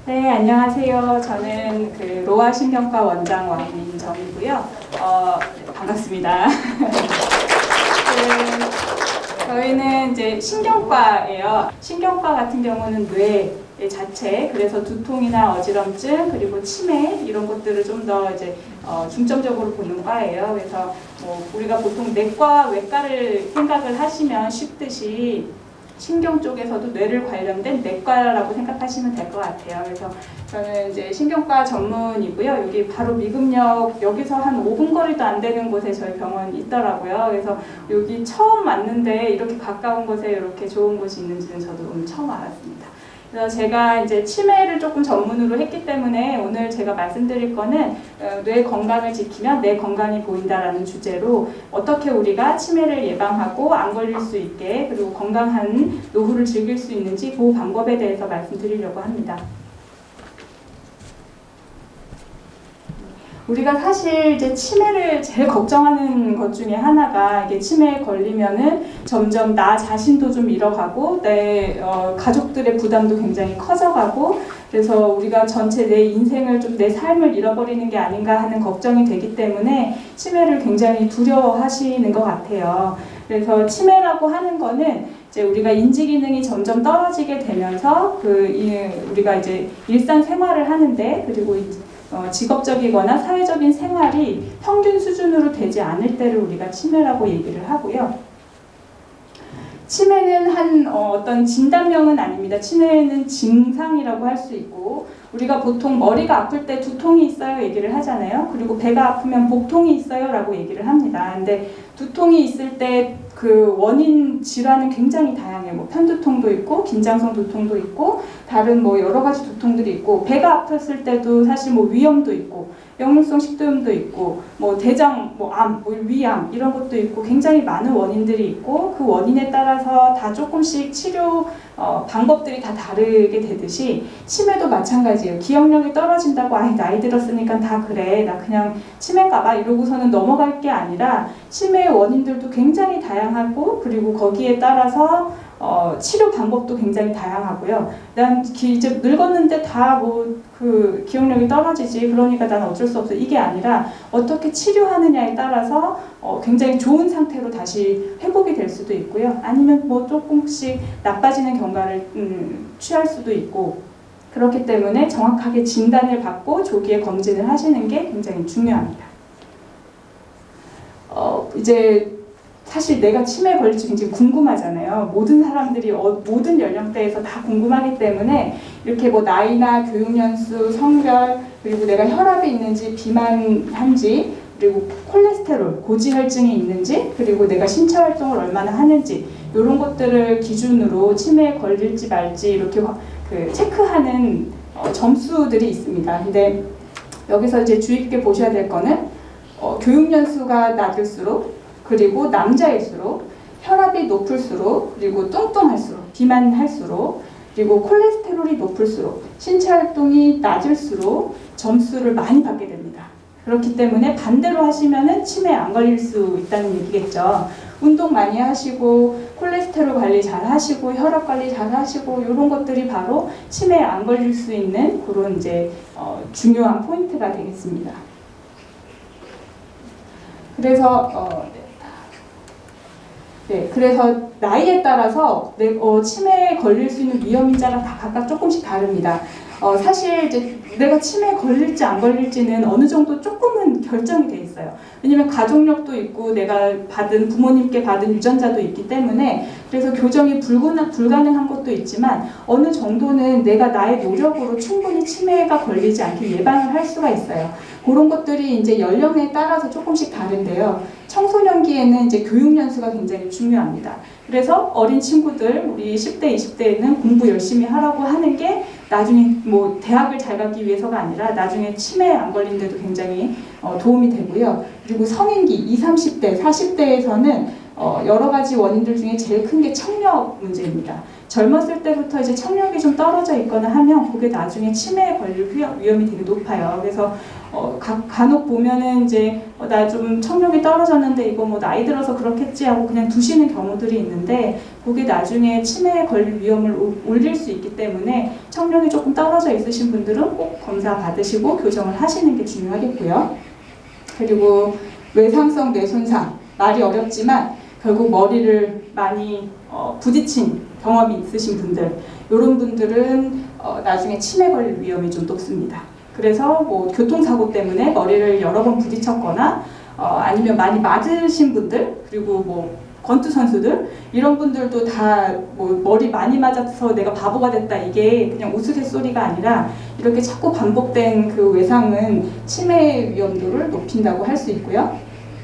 네, 안녕하세요. 저는 로아 신경과 원장 왕민정이고요. 반갑습니다. 저희는 이제 신경과예요. 신경과 같은 경우는 뇌 자체, 그래서 두통이나 어지럼증 그리고 치매 이런 것들을 좀 더 이제 중점적으로 보는 과예요. 그래서 우리가 보통 내과, 외과를 생각을 하시면 쉽듯이 신경 쪽에서도 뇌를 관련된 내과라고 생각하시면 될 것 같아요. 그래서 저는 이제 신경과 전문이고요. 여기 바로 미금역 여기서 한 5분 거리도 안 되는 곳에 저희 병원이 있더라고요. 그래서 여기 처음 왔는데 이렇게 가까운 곳에 이렇게 좋은 곳이 있는지는 저도 오늘 처음 알았습니다. 그래서 제가 이제 치매를 조금 전문으로 했기 때문에 오늘 제가 말씀드릴 거는 뇌 건강을 지키면 내 건강이 보인다라는 주제로 어떻게 우리가 치매를 예방하고 안 걸릴 수 있게 그리고 건강한 노후를 즐길 수 있는지 그 방법에 대해서 말씀드리려고 합니다. 우리가 사실 이제 치매를 제일 걱정하는 것 중에 하나가 이게 치매에 걸리면은 점점 나 자신도 좀 잃어가고 내 가족들의 부담도 굉장히 커져가고 그래서 우리가 전체 내 인생을 좀 내 삶을 잃어버리는 게 아닌가 하는 걱정이 되기 때문에 치매를 굉장히 두려워하시는 것 같아요. 그래서 치매라고 하는 거는 이제 우리가 인지 기능이 점점 떨어지게 되면서 우리가 이제 일상 생활을 하는데 그리고 직업적이거나 사회적인 생활이 평균 수준으로 되지 않을 때를 우리가 치매라고 얘기를 하고요. 치매는 어떤 진단명은 아닙니다. 치매는 증상이라고 할 수 있고 우리가 보통 머리가 아플 때 두통이 있어요 얘기를 하잖아요. 그리고 배가 아프면 복통이 있어요 라고 얘기를 합니다. 근데 두통이 있을 때 그 원인 질환은 굉장히 다양해요. 편두통도 있고 긴장성 두통도 있고 다른 여러 가지 두통들이 있고 배가 아팠을 때도 사실 위염도 있고 역류성 식도염도 있고 대장 암, 위암 이런 것도 있고 굉장히 많은 원인들이 있고 그 원인에 따라서 다 조금씩 치료 방법들이 다 다르게 되듯이 치매도 마찬가지예요. 기억력이 떨어진다고 나이 들었으니까 다 그래 나 그냥 치매인가봐 이러고서는 넘어갈 게 아니라 치매의 원인들도 굉장히 다양하고 그리고 거기에 따라서 치료 방법도 굉장히 다양하고요. 난 이제 늙었는데 다 기억력이 떨어지지 그러니까 난 어쩔 수 없어 이게 아니라 어떻게 치료하느냐에 따라서 굉장히 좋은 상태로 다시 회복이 될 수도 있고요. 아니면 조금씩 나빠지는 경과를 취할 수도 있고 그렇기 때문에 정확하게 진단을 받고 조기에 검진을 하시는 게 굉장히 중요합니다. 이제 사실 내가 치매에 걸릴지 굉장히 궁금하잖아요. 모든 사람들이 모든 연령대에서 다 궁금하기 때문에 이렇게 나이나 교육연수, 성별, 그리고 내가 혈압이 있는지 비만한지, 그리고 콜레스테롤, 고지혈증이 있는지, 그리고 내가 신체 활동을 얼마나 하는지 이런 것들을 기준으로 치매에 걸릴지 말지 이렇게 체크하는 점수들이 있습니다. 근데 여기서 이제 주의 깊게 보셔야 될 거는 교육연수가 낮을수록 그리고 남자일수록 혈압이 높을수록 그리고 뚱뚱할수록 비만할수록 그리고 콜레스테롤이 높을수록 신체 활동이 낮을수록 점수를 많이 받게 됩니다. 그렇기 때문에 반대로 하시면은 치매에 안 걸릴 수 있다는 얘기겠죠. 운동 많이 하시고 콜레스테롤 관리 잘 하시고 혈압 관리 잘 하시고 이런 것들이 바로 치매에 안 걸릴 수 있는 그런 이제 중요한 포인트가 되겠습니다. 그래서 나이에 따라서 치매에 걸릴 수 있는 위험인자가 다 각각 조금씩 다릅니다. 사실 이제 내가 치매에 걸릴지 안 걸릴지는 어느 정도 조금은 결정이 돼 있어요. 왜냐면 가족력도 있고 내가 부모님께 받은 유전자도 있기 때문에 그래서 교정이 불가능한 것도 있지만 어느 정도는 내가 나의 노력으로 충분히 치매가 걸리지 않게 예방을 할 수가 있어요. 그런 것들이 이제 연령에 따라서 조금씩 다른데요. 청소년기에는 이제 교육연수가 굉장히 중요합니다. 그래서 어린 친구들, 우리 10대, 20대에는 공부 열심히 하라고 하는 게 나중에 대학을 잘 가기 위해서가 아니라 나중에 치매에 안 걸리는데도 굉장히 도움이 되고요. 그리고 성인기 20, 30대, 40대에서는 여러 가지 원인들 중에 제일 큰 게 청력 문제입니다. 젊었을 때부터 이제 청력이 좀 떨어져 있거나 하면 그게 나중에 치매에 걸릴 위험이 되게 높아요. 그래서 간혹 보면은 이제 나 좀 청력이 떨어졌는데 이거 뭐 나이 들어서 그렇겠지 하고 그냥 두시는 경우들이 있는데 그게 나중에 치매에 걸릴 위험을 올릴 수 있기 때문에 청력이 조금 떨어져 있으신 분들은 꼭 검사 받으시고 교정을 하시는 게 중요하겠고요. 그리고 외상성 뇌손상, 말이 어렵지만 결국 머리를 많이 부딪힌 경험이 있으신 분들, 이런 분들은 나중에 치매 걸릴 위험이 좀 높습니다. 그래서 뭐 교통사고 때문에 머리를 여러 번 부딪혔거나 아니면 많이 맞으신 분들, 그리고 뭐 권투 선수들, 이런 분들도 다 뭐 머리 많이 맞아서 내가 바보가 됐다, 이게 그냥 우스갯소리가 아니라 이렇게 자꾸 반복된 그 외상은 치매 위험도를 높인다고 할 수 있고요.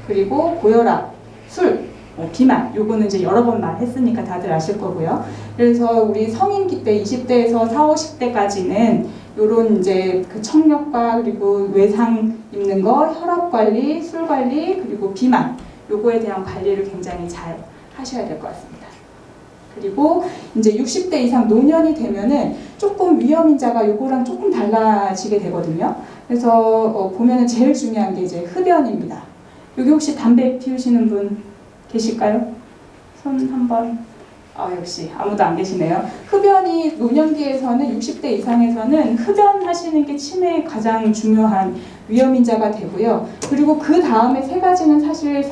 그리고 고혈압, 술, 비만, 요거는 이제 여러 번 말했으니까 다들 아실 거고요. 그래서 우리 성인기 때 20대에서 40, 50대까지는 요런 이제 그 청력과 그리고 외상 입는 거, 혈압 관리, 술 관리, 그리고 비만, 요거에 대한 관리를 굉장히 잘 하셔야 될 것 같습니다. 그리고 이제 60대 이상 노년이 되면은 조금 위험인자가 요거랑 조금 달라지게 되거든요. 그래서 보면은 제일 중요한 게 이제 흡연입니다. 여기 혹시 담배 피우시는 분 계실까요? 손 한번. 역시 아무도 안 계시네요. 흡연이 노년기에서는 60대 이상에서는 흡연하시는 게 치매의 가장 중요한 위험인자가 되고요. 그리고 그 다음에 세 가지는 사실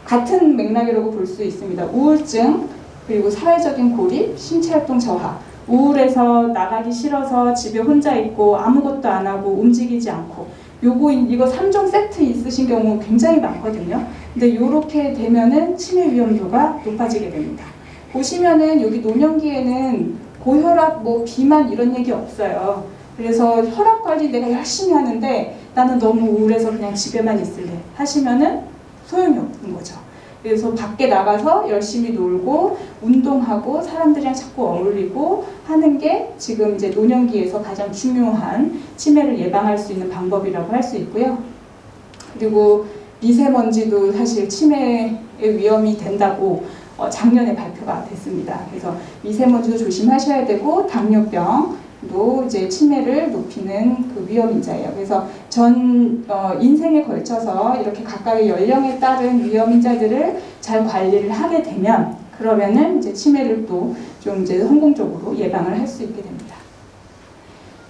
같은 맥락이라고 볼 수 있습니다. 우울증, 그리고 사회적인 고립, 신체활동 저하. 우울해서 나가기 싫어서 집에 혼자 있고 아무것도 안 하고 움직이지 않고, 이거 3종 세트 있으신 경우 굉장히 많거든요. 근데 이렇게 되면은 치매 위험도가 높아지게 됩니다. 보시면은 여기 노년기에는 고혈압, 뭐 비만 이런 얘기 없어요. 그래서 혈압 관리 내가 열심히 하는데 나는 너무 우울해서 그냥 집에만 있을래 하시면은 소용이 없는 거죠. 그래서 밖에 나가서 열심히 놀고 운동하고 사람들이랑 자꾸 어울리고 하는 게 지금 이제 노년기에서 가장 중요한 치매를 예방할 수 있는 방법이라고 할 수 있고요. 그리고 미세먼지도 사실 치매의 위험이 된다고 작년에 발표가 됐습니다. 그래서 미세먼지도 조심하셔야 되고 당뇨병도 이제 치매를 높이는 그 위험인자예요. 그래서 전 인생에 걸쳐서 이렇게 각각의 연령에 따른 위험인자들을 잘 관리를 하게 되면 그러면은 이제 치매를 또 좀 이제 성공적으로 예방을 할 수 있게 됩니다.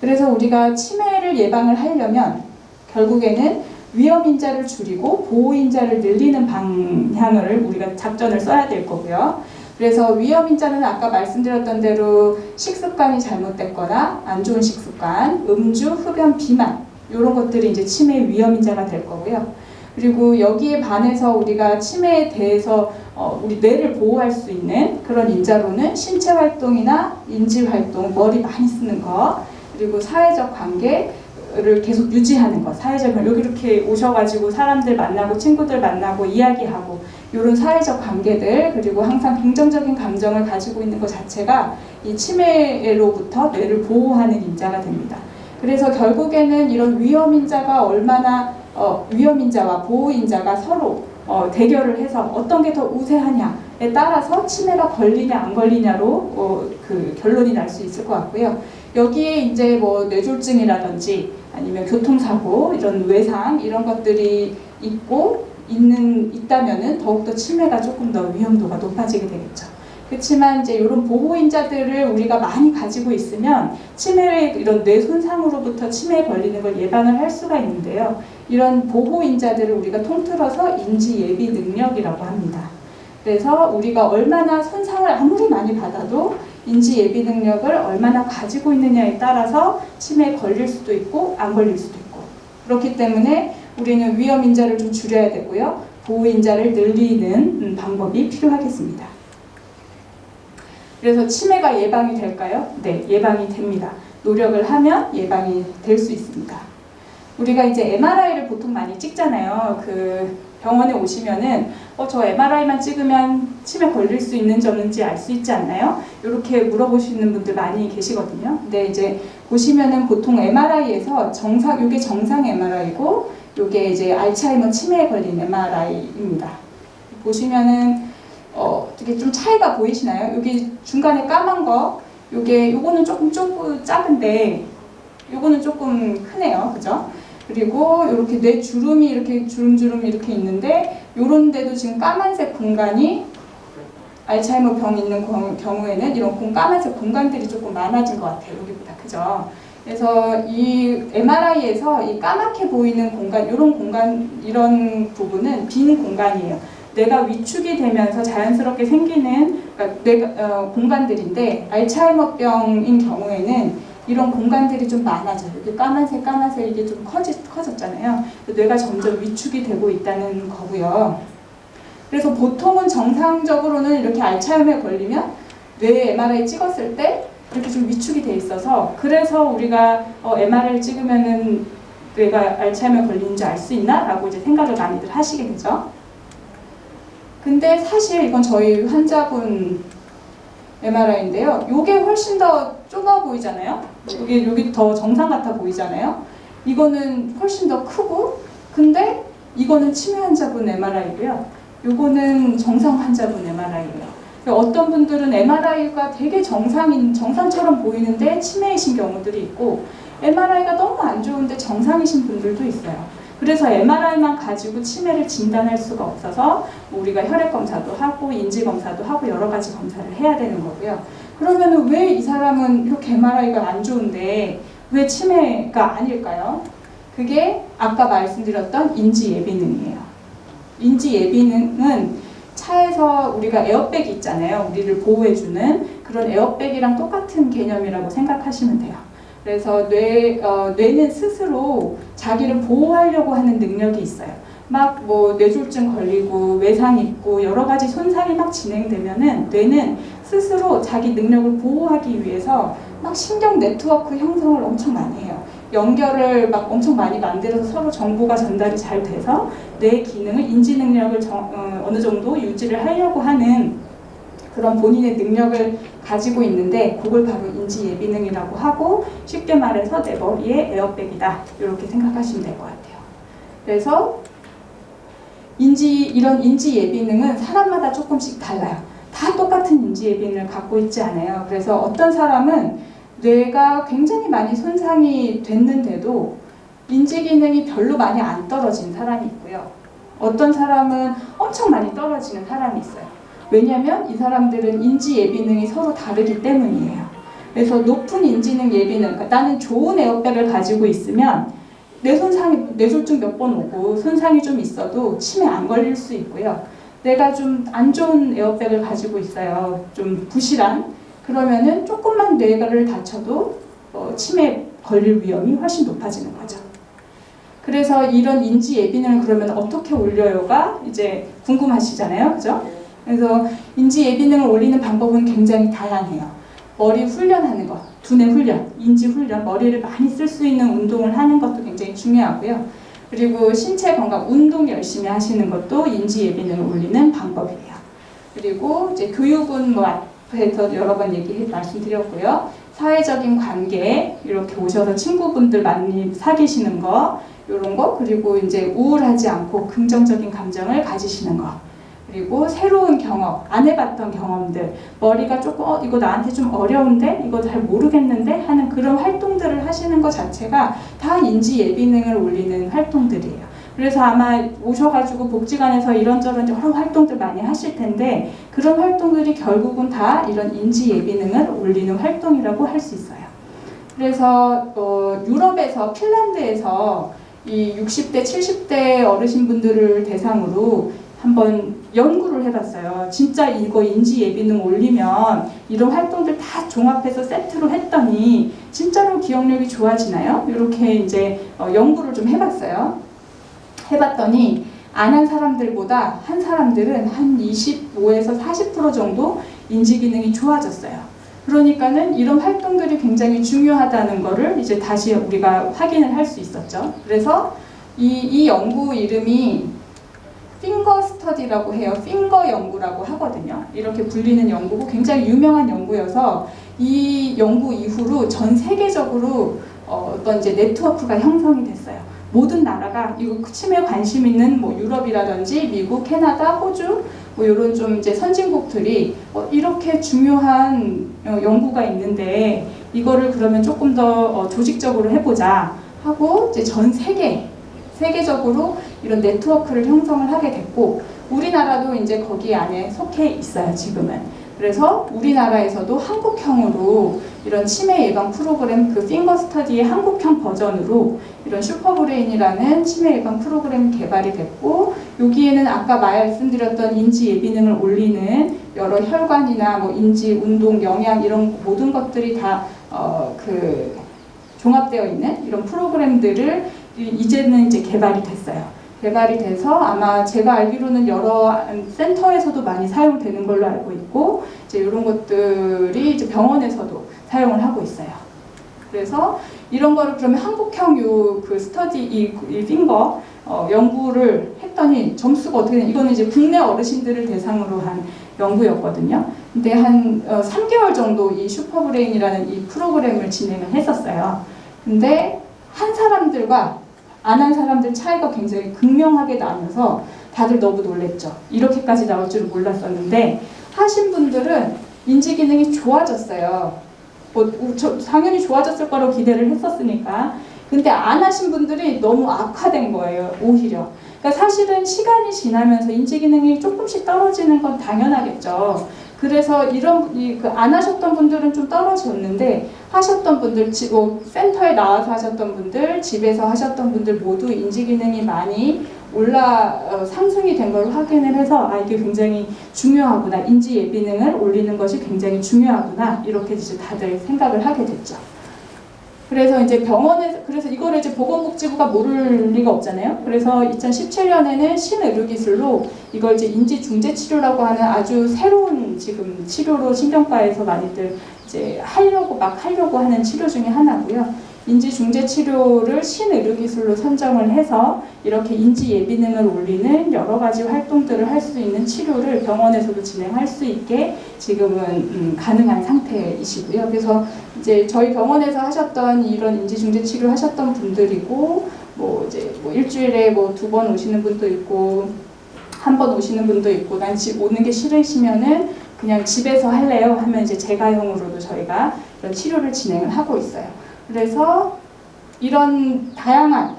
그래서 우리가 치매를 예방을 하려면 결국에는 위험인자를 줄이고 보호인자를 늘리는 방향을 우리가 작전을 써야 될 거고요. 그래서 위험인자는 아까 말씀드렸던 대로 식습관이 잘못됐거나 안 좋은 식습관, 음주, 흡연, 비만 이런 것들이 이제 치매 위험인자가 될 거고요. 그리고 여기에 반해서 우리가 치매에 대해서 우리 뇌를 보호할 수 있는 그런 인자로는 신체 활동이나 인지 활동, 머리 많이 쓰는 거, 그리고 사회적 관계를 계속 유지하는 것, 여기 이렇게 오셔가지고 사람들 만나고 친구들 만나고 이야기하고 이런 사회적 관계들, 그리고 항상 긍정적인 감정을 가지고 있는 것 자체가 이 치매로부터 뇌를 보호하는 인자가 됩니다. 그래서 결국에는 이런 위험인자가 얼마나 위험인자와 보호인자가 서로 대결을 해서 어떤 게 더 우세하냐에 따라서 치매가 걸리냐 안 걸리냐로 그 결론이 날 수 있을 것 같고요. 여기에 이제 뭐 뇌졸중이라든지 아니면 교통사고, 이런 외상 이런 것들이 있다면은 더욱더 치매가 조금 더 위험도가 높아지게 되겠죠. 그렇지만 이제 이런 보호인자들을 우리가 많이 가지고 있으면 치매의 이런 뇌 손상으로부터 치매에 걸리는 걸 예방을 할 수가 있는데요. 이런 보호인자들을 우리가 통틀어서 인지 예비 능력이라고 합니다. 그래서 우리가 얼마나 손상을 아무리 많이 받아도 인지 예비 능력을 얼마나 가지고 있느냐에 따라서 치매에 걸릴 수도 있고 안 걸릴 수도 있고, 그렇기 때문에 우리는 위험인자를 좀 줄여야 되고요. 보호인자를 늘리는 방법이 필요하겠습니다. 그래서 치매가 예방이 될까요? 네, 예방이 됩니다. 노력을 하면 예방이 될 수 있습니다. 우리가 이제 MRI를 보통 많이 찍잖아요. 그 병원에 오시면은 저 MRI만 찍으면 치매 걸릴 수 있는지 없는지 알 수 있지 않나요? 이렇게 물어보시는 분들 많이 계시거든요. 근데 이제 보시면은 보통 MRI에서 이게 정상 MRI고, 이게 이제 알츠하이머 치매에 걸린 MRI입니다. 보시면은 어떻게 좀 차이가 보이시나요? 여기 중간에 까만 거, 요거는 조금 작은데 요거는 조금 크네요, 그죠? 그리고 이렇게 뇌 주름이 이렇게 주름주름 이렇게 있는데 요런 데도 지금 까만색 공간이 알츠하이머 병 있는 경우에는 이런 까만색 공간들이 조금 많아진 것 같아요. 여기보다, 그죠? 그래서 이 MRI에서 이 까맣게 보이는 공간, 이런 부분은 빈 공간이에요. 뇌가 위축이 되면서 자연스럽게 생기는 공간들인데, 알츠하이머병인 경우에는 이런 공간들이 좀 많아져요. 이렇게 까만색 이게 좀 커졌잖아요. 뇌가 점점 위축이 되고 있다는 거고요. 그래서 보통은 정상적으로는 이렇게 알츠하이머에 걸리면 뇌 MRI 찍었을 때 이렇게 좀 위축이 돼 있어서, 그래서 우리가 MRI를 찍으면은 뇌가 알츠하이머에 걸리는 줄 알 수 있나? 라고 이제 생각을 많이들 하시게 되죠. 근데 사실 이건 저희 환자분 MRI인데요. 이게 훨씬 더 좁아 보이잖아요. 여기 더 정상 같아 보이잖아요. 이거는 훨씬 더 크고, 근데 이거는 치매 환자분 MRI고요. 요거는 정상 환자분 MRI예요. 어떤 분들은 MRI가 되게 정상처럼 보이는데 치매이신 경우들이 있고, MRI가 너무 안 좋은데 정상이신 분들도 있어요. 그래서 MRI만 가지고 치매를 진단할 수가 없어서 우리가 혈액 검사도 하고 인지 검사도 하고 여러 가지 검사를 해야 되는 거고요. 그러면 왜 이 사람은 이렇게 MRI가 안 좋은데 왜 치매가 아닐까요? 그게 아까 말씀드렸던 인지 예비능이에요. 인지 예비능은 차에서 우리가 에어백이 있잖아요. 우리를 보호해주는 그런 에어백이랑 똑같은 개념이라고 생각하시면 돼요. 그래서 뇌는 스스로 자기를 보호하려고 하는 능력이 있어요. 막 뭐 뇌졸중 걸리고 외상 있고 여러 가지 손상이 막 진행되면은 뇌는 스스로 자기 능력을 보호하기 위해서 막 신경 네트워크 형성을 엄청 많이 해요. 연결을 막 엄청 많이 만들어서 서로 정보가 전달이 잘 돼서 뇌 기능을, 인지 능력을 어느 정도 유지를 하려고 하는 그런 본인의 능력을 가지고 있는데, 그걸 바로 인지 예비능이라고 하고, 쉽게 말해서 내 머리에 에어백이다, 이렇게 생각하시면 될 것 같아요. 그래서 이런 인지 예비능은 사람마다 조금씩 달라요. 다 똑같은 인지 예비능을 갖고 있지 않아요. 그래서 어떤 사람은 뇌가 굉장히 많이 손상이 됐는데도 인지 기능이 별로 많이 안 떨어진 사람이 있고요. 어떤 사람은 엄청 많이 떨어지는 사람이 있어요. 왜냐하면 이 사람들은 인지 예비능이 서로 다르기 때문이에요. 그래서 높은 인지능 예비능, 그러니까 나는 좋은 에어백을 가지고 있으면 뇌졸중 몇 번 오고 손상이 좀 있어도 치매 안 걸릴 수 있고요. 내가 좀 안 좋은 에어백을 가지고 있어요. 좀 부실한. 그러면은 조금만 뇌를 다쳐도 치매 걸릴 위험이 훨씬 높아지는 거죠. 그래서 이런 인지 예비능을 그러면 어떻게 올려요가 이제 궁금하시잖아요. 그죠? 그래서 인지 예비능을 올리는 방법은 굉장히 다양해요. 머리 훈련하는 것, 두뇌 훈련, 인지 훈련, 머리를 많이 쓸 수 있는 운동을 하는 것도 굉장히 중요하고요. 그리고 신체 건강, 운동 열심히 하시는 것도 인지 예비능을 올리는 방법이에요. 그리고 이제 교육은 뭐 앞에서 여러 번 말씀드렸고요. 사회적인 관계, 이렇게 오셔서 친구분들 많이 사귀시는 거, 이런 거, 그리고 이제 우울하지 않고 긍정적인 감정을 가지시는 거, 그리고 새로운 경험, 안 해봤던 경험들, 머리가 조금 이거 나한테 좀 어려운데? 이거 잘 모르겠는데? 하는 그런 활동들을 하시는 것 자체가 다 인지 예비능을 올리는 활동들이에요. 그래서 아마 오셔가지고 복지관에서 이런저런 여러 활동들 많이 하실 텐데, 그런 활동들이 결국은 다 이런 인지 예비능을 올리는 활동이라고 할 수 있어요. 그래서 유럽에서, 핀란드에서 이 60대, 70대 어르신분들을 대상으로 한번 연구를 해봤어요. 진짜 이거 인지 예비능 올리면 이런 활동들 다 종합해서 세트로 했더니 진짜로 기억력이 좋아지나요? 이렇게 이제 연구를 좀 해봤어요. 해봤더니 안 한 사람들보다 한 사람들은 한 25에서 40% 정도 인지 기능이 좋아졌어요. 그러니까는 이런 활동들이 굉장히 중요하다는 거를 이제 다시 우리가 확인을 할 수 있었죠. 그래서 이 연구 이름이 핑거 스터디라고 해요. 핑거 연구라고 하거든요. 이렇게 불리는 연구고 굉장히 유명한 연구여서 이 연구 이후로 전 세계적으로 어떤 이제 네트워크가 형성이 됐어요. 모든 나라가 이거 치매에 관심 있는 뭐 유럽이라든지 미국, 캐나다, 호주, 뭐 이런 좀 이제 선진국들이 이렇게 중요한 연구가 있는데 이거를 그러면 조금 더 조직적으로 해보자 하고 이제 전 세계적으로 이런 네트워크를 형성을 하게 됐고 우리나라도 이제 거기 안에 속해 있어요 지금은. 그래서 우리나라에서도 한국형으로 이런 치매 예방 프로그램 그 핑거 스터디의 한국형 버전으로 이런 슈퍼브레인이라는 치매 예방 프로그램 개발이 됐고 여기에는 아까 말씀드렸던 인지 예비능을 올리는 여러 혈관이나 뭐 인지, 운동, 영양 이런 모든 것들이 다 종합되어 있는 이런 프로그램들을 이제는 이제 개발이 됐어요. 개발이 돼서 아마 제가 알기로는 여러 센터에서도 많이 사용되는 걸로 알고 있고 이제 이런 것들이 이제 병원에서도 사용을 하고 있어요. 그래서 이런 거를 그러면 한국형 그 스터디 이 핑거 연구를 했더니 점수가 어떻게 되냐 이거는 이제 국내 어르신들을 대상으로 한 연구였거든요. 근데 한 3개월 정도 이 슈퍼브레인이라는 이 프로그램을 진행을 했었어요. 근데 한 사람들과 안 한 사람들 차이가 굉장히 극명하게 나면서 다들 너무 놀랬죠. 이렇게까지 나올 줄은 몰랐었는데 하신 분들은 인지 기능이 좋아졌어요. 당연히 좋아졌을 거라고 기대를 했었으니까. 근데 안 하신 분들이 너무 악화된 거예요. 오히려. 그러니까 사실은 시간이 지나면서 인지 기능이 조금씩 떨어지는 건 당연하겠죠. 그래서 안 하셨던 분들은 좀 떨어졌는데 하셨던 분들, 센터에 나와서 하셨던 분들, 집에서 하셨던 분들 모두 인지 기능이 많이 상승이 된 걸 확인을 해서 이게 굉장히 중요하구나. 인지 예비능을 올리는 것이 굉장히 중요하구나. 이렇게 이제 다들 생각을 하게 됐죠. 그래서 이제 그래서 이거를 이제 보건복지부가 모를 리가 없잖아요. 그래서 2017년에는 신의료기술로 이걸 이제 인지중재치료라고 하는 아주 새로운 지금 치료로 신경과에서 많이들 이제 하려고 하는 치료 중에 하나고요. 인지중재치료를 신의료기술로 선정을 해서 이렇게 인지예비능을 올리는 여러 가지 활동들을 할 수 있는 치료를 병원에서도 진행할 수 있게 지금은 가능한 상태이시고요. 그래서 이제 저희 병원에서 하셨던 이런 인지중재치료 하셨던 분들이고 뭐 이제 뭐 일주일에 뭐 2번 오시는 분도 있고 1번 오시는 분도 있고 난 집 오는 게 싫으시면은 그냥 집에서 할래요 하면 이제 재가용으로도 저희가 이런 치료를 진행을 하고 있어요. 그래서 이런 다양한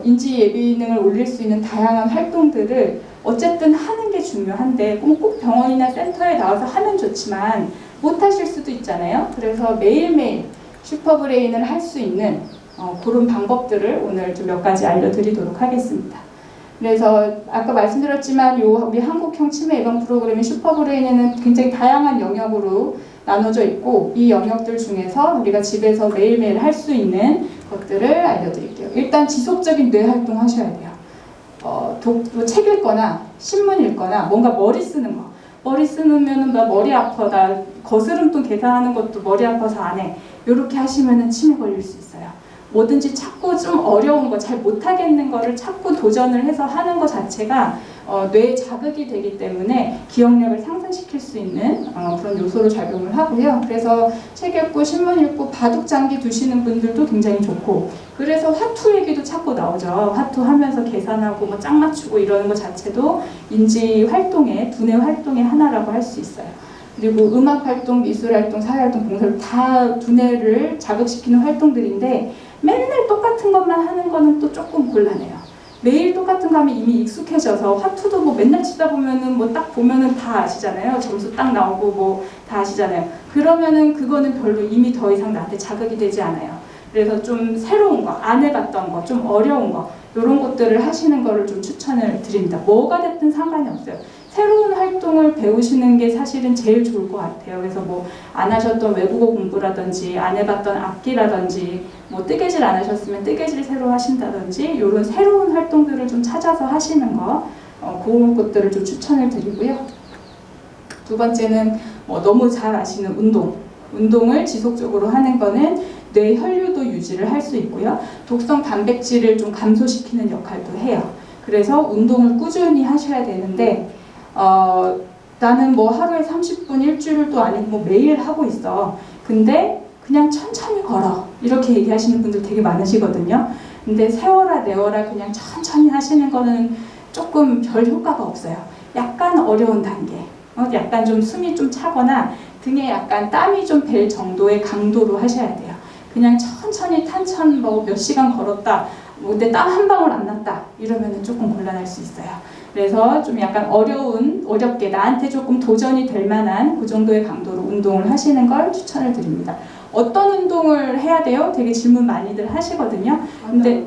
인지 예비능을 올릴 수 있는 다양한 활동들을 어쨌든 하는 게 중요한데 꼭 병원이나 센터에 나와서 하면 좋지만 못 하실 수도 있잖아요. 그래서 매일매일 슈퍼브레인을 할 수 있는 그런 방법들을 오늘 좀 몇 가지 알려드리도록 하겠습니다. 그래서 아까 말씀드렸지만 우리 한국형 치매 예방 프로그램인 슈퍼브레인에는 굉장히 다양한 영역으로 나눠져 있고 이 영역들 중에서 우리가 집에서 매일매일 할 수 있는 것들을 알려드릴게요. 일단 지속적인 뇌 활동 하셔야 돼요. 책 읽거나 신문 읽거나 뭔가 머리 쓰는 거. 머리 쓰면은 나 머리 아파. 나 거스름돈 계산하는 것도 머리 아파서 안 해. 이렇게 하시면은 치매 걸릴 수 있어요. 뭐든지 자꾸 좀 어려운 거, 잘 못하겠는 거를 자꾸 도전을 해서 하는 것 자체가 뇌에 자극이 되기 때문에 기억력을 상승시킬 수 있는 그런 요소로 작용을 하고요. 그래서 책 읽고 신문 읽고 바둑장기 두시는 분들도 굉장히 좋고 그래서 화투 얘기도 자꾸 나오죠. 화투 하면서 계산하고 뭐 짝 맞추고 이러는 것 자체도 인지 활동의 두뇌 활동의 하나라고 할 수 있어요. 그리고 음악 활동, 미술 활동, 사회 활동, 봉사활동 다 두뇌를 자극시키는 활동들인데 맨날 똑같은 것만 하는 거는 또 조금 곤란해요. 매일 똑같은 거 하면 이미 익숙해져서 화투도 뭐 맨날 치다 보면은 뭐 딱 보면은 다 아시잖아요. 점수 딱 나오고 뭐 다 아시잖아요. 그러면은 그거는 별로 이미 더 이상 나한테 자극이 되지 않아요. 그래서 좀 새로운 거, 안 해봤던 거, 좀 어려운 거 이런 것들을 하시는 거를 좀 추천을 드립니다. 뭐가 됐든 상관이 없어요. 새로운 활동을 배우시는 게 사실은 제일 좋을 것 같아요. 그래서 뭐 안 하셨던 외국어 공부라든지 안 해봤던 악기라든지 뭐 뜨개질 안 하셨으면 뜨개질 새로 하신다든지 이런 새로운 활동들을 좀 찾아서 하시는 거 그런 것들을 좀 추천을 드리고요. 두 번째는 뭐 너무 잘 아시는 운동을 지속적으로 하는 거는 뇌 혈류도 유지를 할 수 있고요. 독성 단백질을 좀 감소시키는 역할도 해요. 그래서 운동을 꾸준히 하셔야 되는데 나는 뭐 하루에 30분 일주일도 아니고 뭐 매일 하고 있어. 근데 그냥 천천히 걸어. 이렇게 얘기하시는 분들 되게 많으시거든요. 근데 세워라 내워라 그냥 천천히 하시는 거는 조금 별 효과가 없어요. 약간 어려운 단계, 약간 좀 숨이 좀 차거나 등에 약간 땀이 좀 벨 정도의 강도로 하셔야 돼요. 그냥 천천히 탄천 뭐 몇 시간 걸었다, 근데 땀 한 방울 안 났다 이러면 조금 곤란할 수 있어요. 그래서 좀 약간 어렵게 나한테 조금 도전이 될 만한 그 정도의 강도로 운동을 하시는 걸 추천을 드립니다. 어떤 운동을 해야 돼요? 되게 질문 많이들 하시거든요. 근데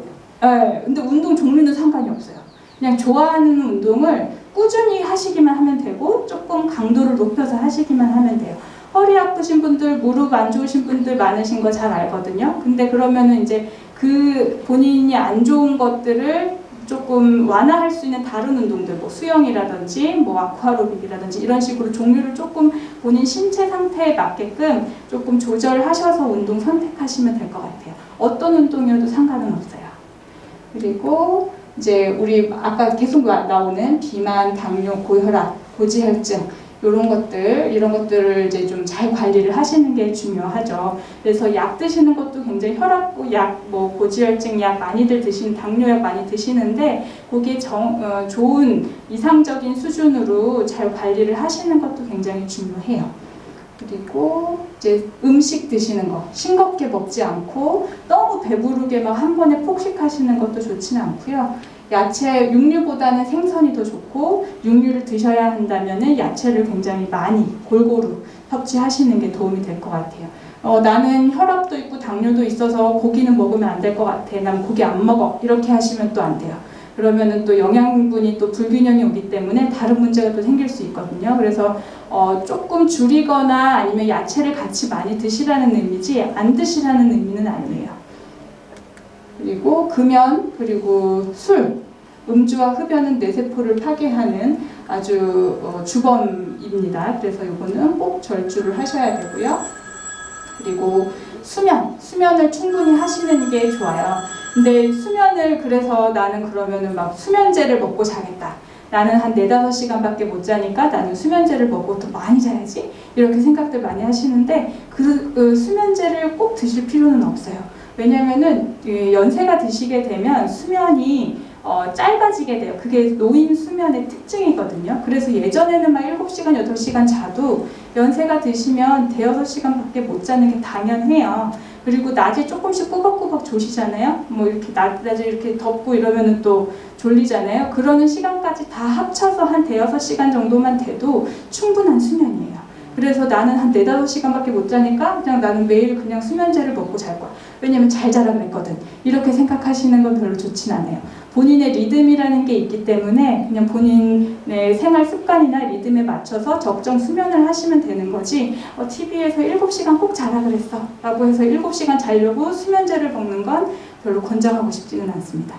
운동 종류는 상관이 없어요. 그냥 좋아하는 운동을 꾸준히 하시기만 하면 되고 조금 강도를 높여서 하시기만 하면 돼요. 허리 아프신 분들, 무릎 안 좋으신 분들 많으신 거 잘 알거든요. 근데 그러면은 이제 그 본인이 안 좋은 것들을 조금 완화할 수 있는 다른 운동들, 뭐 수영이라든지 뭐 아쿠아로빅이라든지 이런 식으로 종류를 조금 본인 신체 상태에 맞게끔 조금 조절하셔서 운동 선택하시면 될 것 같아요. 어떤 운동이어도 상관은 없어요. 그리고 이제 우리 아까 계속 나오는 비만, 당뇨, 고혈압, 고지혈증 이런 것들을 이제 좀 잘 관리를 하시는 게 중요하죠. 그래서 약 드시는 것도 굉장히 혈압약, 뭐 고지혈증 약 많이들 당뇨약 많이 드시는데 거기에 좋은 이상적인 수준으로 잘 관리를 하시는 것도 굉장히 중요해요. 그리고 이제 음식 드시는 거 싱겁게 먹지 않고 너무 배부르게 막 한 번에 폭식하시는 것도 좋지는 않고요. 야채, 육류보다는 생선이 더 좋고 육류를 드셔야 한다면은 야채를 굉장히 많이 골고루 섭취하시는 게 도움이 될 것 같아요. 나는 혈압도 있고 당뇨도 있어서 고기는 먹으면 안 될 것 같아. 난 고기 안 먹어. 이렇게 하시면 또 안 돼요. 그러면은 또 영양분이 또 불균형이 오기 때문에 다른 문제가 또 생길 수 있거든요. 그래서 조금 줄이거나 아니면 야채를 같이 많이 드시라는 의미지 안 드시라는 의미는 아니에요. 그리고 금연, 그리고 술, 음주와 흡연은 뇌세포를 파괴하는 아주 주범입니다. 그래서 이거는 꼭 절주를 하셔야 되고요. 그리고 수면을 충분히 하시는 게 좋아요. 근데 수면을 그래서 나는 그러면은 막 수면제를 먹고 자겠다. 나는 한 4-5시간밖에 못 자니까 나는 수면제를 먹고 더 많이 자야지. 이렇게 생각들 많이 하시는데 그 수면제를 꼭 드실 필요는 없어요. 왜냐면은 연세가 드시게 되면 수면이 짧아지게 돼요. 그게 노인 수면의 특징이거든요. 그래서 예전에는 막 7시간, 8시간 자도 연세가 드시면 5-6시간밖에 못 자는 게 당연해요. 그리고 낮에 조금씩 꾸벅꾸벅 조시잖아요. 뭐 이렇게 낮에 이렇게 덥고 이러면은 또 졸리잖아요. 그러는 시간까지 다 합쳐서 한 5-6시간 정도만 돼도 충분한 수면이에요. 그래서 나는 한 4-5시간밖에 못 자니까 그냥 나는 매일 그냥 수면제를 먹고 잘 거야. 왜냐면 잘 자라 그랬거든. 이렇게 생각하시는 건 별로 좋진 않아요. 본인의 리듬이라는 게 있기 때문에 그냥 본인의 생활 습관이나 리듬에 맞춰서 적정 수면을 하시면 되는 거지 TV에서 7시간 꼭 자라 그랬어 라고 해서 7시간 자려고 수면제를 먹는 건 별로 권장하고 싶지는 않습니다.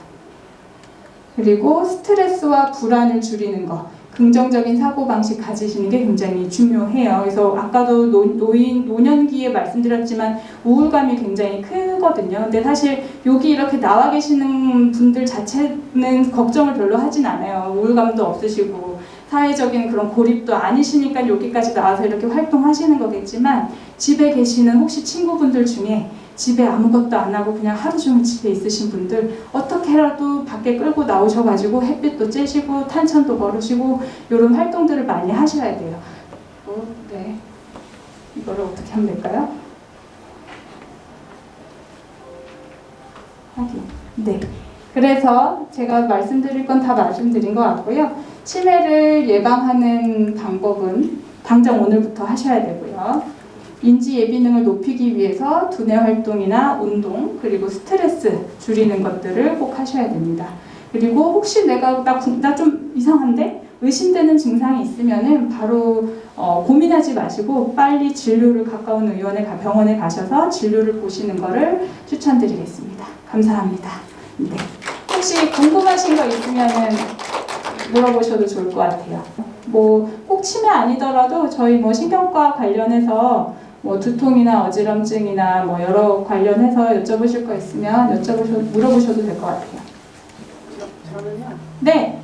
그리고 스트레스와 불안을 줄이는 거, 긍정적인 사고방식 가지시는 게 굉장히 중요해요. 그래서 아까도 노년기에 말씀드렸지만 우울감이 굉장히 크거든요. 근데 사실 여기 이렇게 나와 계시는 분들 자체는 걱정을 별로 하진 않아요. 우울감도 없으시고 사회적인 그런 고립도 아니시니까 여기까지 나와서 이렇게 활동하시는 거겠지만 집에 계시는 혹시 친구분들 중에 집에 아무것도 안 하고 그냥 하루 종일 집에 있으신 분들 어떻게라도 밖에 끌고 나오셔가지고 햇빛도 쬐시고 탄천도 걸으시고 이런 활동들을 많이 하셔야 돼요. 네, 이거를 어떻게 하면 될까요? 확인. 네. 그래서 제가 말씀드릴 건 다 말씀드린 것 같고요. 치매를 예방하는 방법은 당장 오늘부터 하셔야 되고요. 인지 예비능을 높이기 위해서 두뇌 활동이나 운동 그리고 스트레스 줄이는 것들을 꼭 하셔야 됩니다. 그리고 혹시 나 좀 이상한데 의심되는 증상이 있으면은 바로 고민하지 마시고 빨리 진료를 가까운 병원에 가셔서 진료를 보시는 것을 추천드리겠습니다. 감사합니다. 네. 혹시 궁금하신 거 있으면은 물어보셔도 좋을 것 같아요. 뭐 꼭 치매 아니더라도 저희 뭐 신경과 관련해서 뭐 두통이나 어지럼증이나 뭐 여러 관련해서 여쭤보실 거 있으면 물어보셔도 될 것 같아요. 저는요. 네.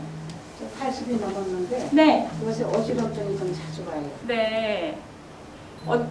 80이 넘었는데 네. 요새 어지럼증이 좀 자주 와요. 네.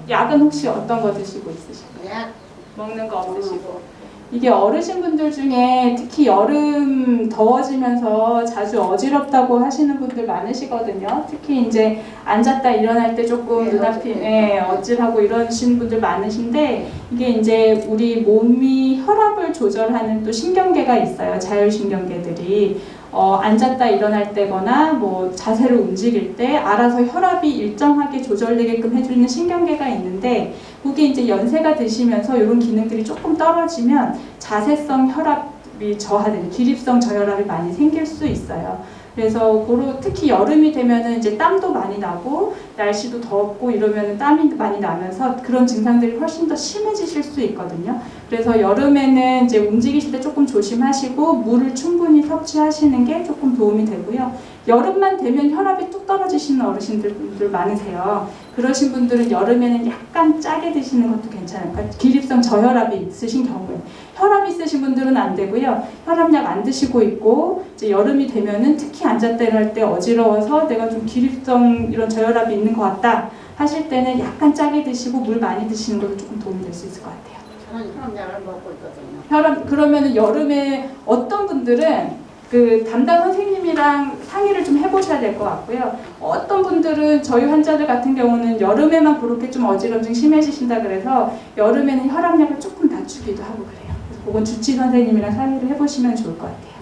약은 혹시 어떤 거 드시고 있으실까요? 약 먹는 거 없으시고. 이게 어르신분들 중에 특히 여름 더워지면서 자주 어지럽다고 하시는 분들 많으시거든요. 특히 이제 앉았다 일어날 때 조금 눈앞이 어질하고 이러시는 분들 많으신데, 이게 이제 우리 몸이 혈압을 조절하는 또 신경계가 있어요. 자율신경계들이. 앉았다 일어날 때거나 뭐 자세를 움직일 때 알아서 혈압이 일정하게 조절되게끔 해주는 신경계가 있는데, 그게 이제 연세가 드시면서 이런 기능들이 조금 떨어지면 자세성 혈압이 저하되는, 기립성 저혈압이 많이 생길 수 있어요. 그래서 특히 여름이 되면은 이제 땀도 많이 나고 날씨도 덥고 이러면은 땀이 많이 나면서 그런 증상들이 훨씬 더 심해지실 수 있거든요. 그래서 여름에는 이제 움직이실 때 조금 조심하시고 물을 충분히 섭취하시는 게 조금 도움이 되고요. 여름만 되면 혈압이 뚝 떨어지시는 어르신들 많으세요. 그러신 분들은 여름에는 약간 짜게 드시는 것도 괜찮아요. 그러니까 기립성 저혈압이 있으신 경우에. 혈압이 있으신 분들은 안 되고요. 혈압약 안 드시고 있고 이제 여름이 되면은 특히 앉았다 일어날 때 어지러워서 내가 좀 기립성 이런 저혈압이 있는 것 같다 하실 때는 약간 짜게 드시고 물 많이 드시는 것도 조금 도움이 될 수 있을 것 같아요. 저는 혈압약을 먹고 있거든요. 그러면은 여름에 어떤 분들은 그 담당 선생님이랑 상의를 좀 해보셔야 될 것 같고요. 어떤 분들은 저희 환자들 같은 경우는 여름에만 그렇게 좀 어지럼증 심해지신다 그래서 여름에는 혈압약을 조금 낮추기도 하고 그래요. 그래서 그건 주치 선생님이랑 상의를 해보시면 좋을 것 같아요.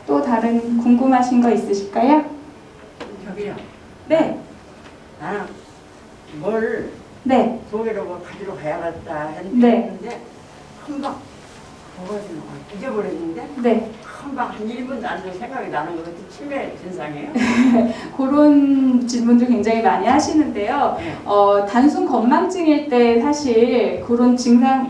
또 다른 궁금하신 거 있으실까요? 저기요. 네. 나는 뭘 네. 독일로 가지러 가야겠다 네. 했는데 금방 버거지는 잊어버렸는데 네. 금방 한 1분도 안 돼서 생각이 나는 것도 치매 증상이에요. 그런 질문들 굉장히 많이 하시는데요. 단순 건망증일 때 사실 그런 증상,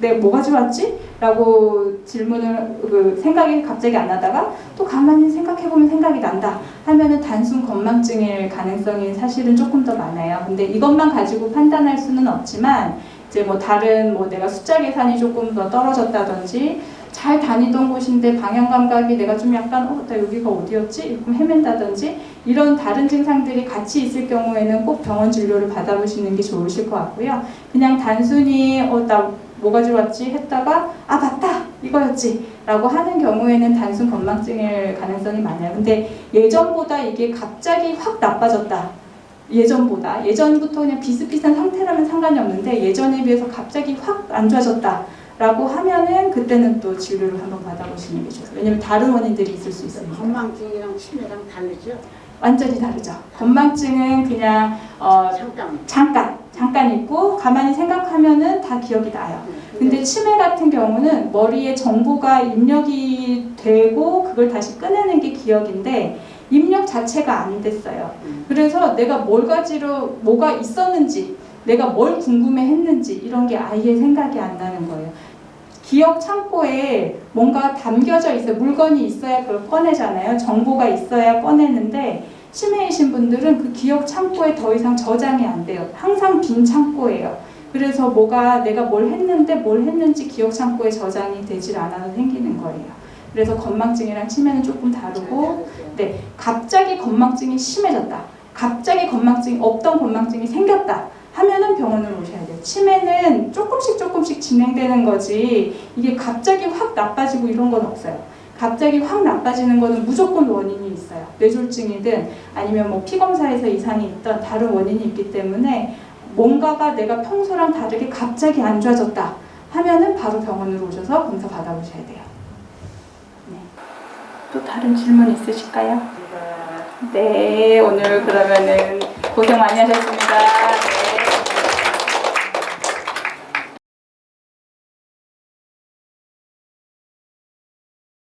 내가 뭐가 좋았지? 라고 질문을, 생각이 갑자기 안 나다가 또 가만히 생각해보면 생각이 난다 하면은 단순 건망증일 가능성이 사실은 조금 더 많아요. 근데 이것만 가지고 판단할 수는 없지만 이제 뭐 다른 뭐 내가 숫자 계산이 조금 더 떨어졌다든지 잘 다니던 곳인데 방향 감각이 내가 좀 약간 나 여기가 어디였지? 조금 헤맨다든지 이런 다른 증상들이 같이 있을 경우에는 꼭 병원 진료를 받아보시는 게 좋으실 것 같고요. 그냥 단순히 나 뭐가 좋았지? 했다가 맞다! 이거였지! 라고 하는 경우에는 단순 건망증일 가능성이 많아요. 근데 예전보다 이게 갑자기 확 나빠졌다. 예전부터 그냥 비슷비슷한 상태라면 상관이 없는데 예전에 비해서 갑자기 확 안 좋아졌다 라고 하면은 그때는 또 진료를 한번 받아보시는 게 좋아요. 왜냐면 다른 원인들이 있을 수 있으니까. 건망증이랑 치매랑 다르죠? 완전히 다르죠. 건망증은 그냥 잠깐 있고 가만히 생각하면은 다 기억이 나요. 근데 치매 같은 경우는 머리에 정보가 입력이 되고 그걸 다시 꺼내는 게 기억인데 입력 자체가 안 됐어요. 그래서 내가 뭐가 있었는지, 내가 뭘 궁금해했는지 이런 게 아예 생각이 안 나는 거예요. 기억 창고에 뭔가 담겨져 있어요. 물건이 있어야 그걸 꺼내잖아요. 정보가 있어야 꺼내는데 치매이신 분들은 그 기억 창고에 더 이상 저장이 안 돼요. 항상 빈 창고예요. 그래서 내가 뭘 했는지 기억 창고에 저장이 되질 않아서 생기는 거예요. 그래서 건망증이랑 치매는 조금 다르고, 네, 갑자기 건망증이 심해졌다. 갑자기 없던 건망증이 생겼다. 하면은 병원으로 오셔야 돼요. 치매는 조금씩 진행되는 거지 이게 갑자기 확 나빠지고 이런 건 없어요. 갑자기 확 나빠지는 거는 무조건 원인이 있어요. 뇌졸중이든 아니면 뭐 피검사에서 이상이 있던 다른 원인이 있기 때문에 뭔가가 내가 평소랑 다르게 갑자기 안 좋아졌다 하면은 바로 병원으로 오셔서 검사 받아보셔야 돼요. 네. 또 다른 질문 있으실까요? 네, 오늘 그러면은 고생 많이 하셨습니다.